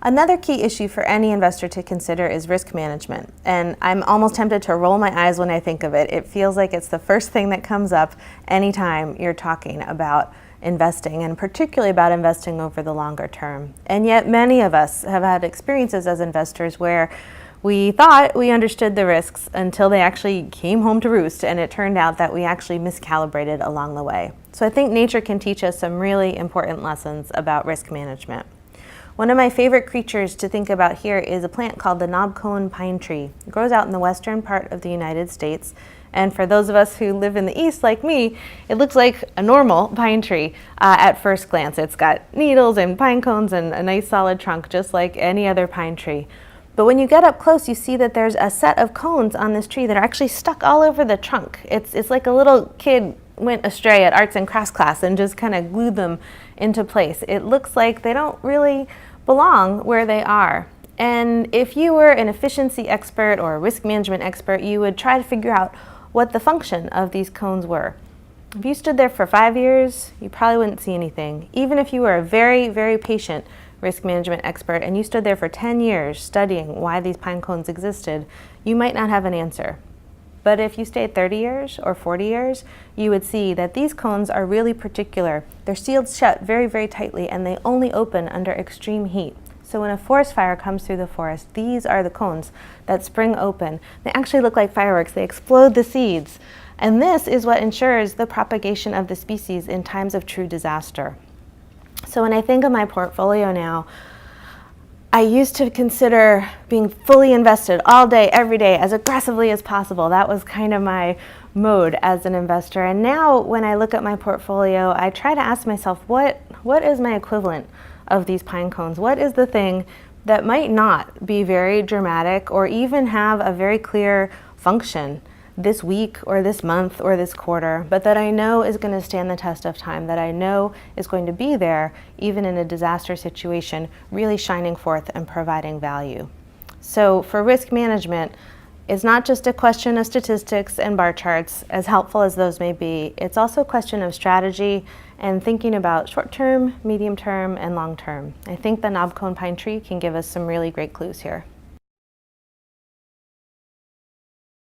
Another key issue for any investor to consider is risk management. And I'm almost tempted to roll my eyes when I think of it. It feels like it's the first thing that comes up anytime you're talking about investing, and particularly about investing over the longer term. And yet many of us have had experiences as investors where we thought we understood the risks until they actually came home to roost, and it turned out that we actually miscalibrated along the way. So I think nature can teach us some really important lessons about risk management. One of my favorite creatures to think about here is a plant called the Knobcone pine tree. It grows out in the western part of the United States. And for those of us who live in the east like me, it looks like a normal pine tree at first glance. It's got needles and pine cones and a nice solid trunk, just like any other pine tree. But when you get up close, you see that there's a set of cones on this tree that are actually stuck all over the trunk. It's like a little kid went astray at arts and crafts class and just kind of glued them into place. It looks like they don't really belong where they are. And if you were an efficiency expert or a risk management expert, you would try to figure out what the function of these cones were. If you stood there for 5 years, you probably wouldn't see anything. Even if you were a very, very patient risk management expert and you stood there for 10 years studying why these pine cones existed, you might not have an answer. But if you stayed 30 years or 40 years, you would see that these cones are really particular. They're sealed shut very, very tightly, and they only open under extreme heat. So when a forest fire comes through the forest, these are the cones that spring open. They actually look like fireworks. They explode the seeds. And this is what ensures the propagation of the species in times of true disaster. So when I think of my portfolio now, I used to consider being fully invested all day, every day, as aggressively as possible. That was kind of my mode as an investor. And now when I look at my portfolio, I try to ask myself, what is my equivalent of these pine cones? What is the thing that might not be very dramatic or even have a very clear function this week or this month or this quarter, but that I know is going to stand the test of time, that I know is going to be there even in a disaster situation, really shining forth and providing value. So for risk management, it's not just a question of statistics and bar charts, as helpful as those may be. It's also a question of strategy and thinking about short-term, medium-term, and long-term. I think the knobcone pine tree can give us some really great clues here.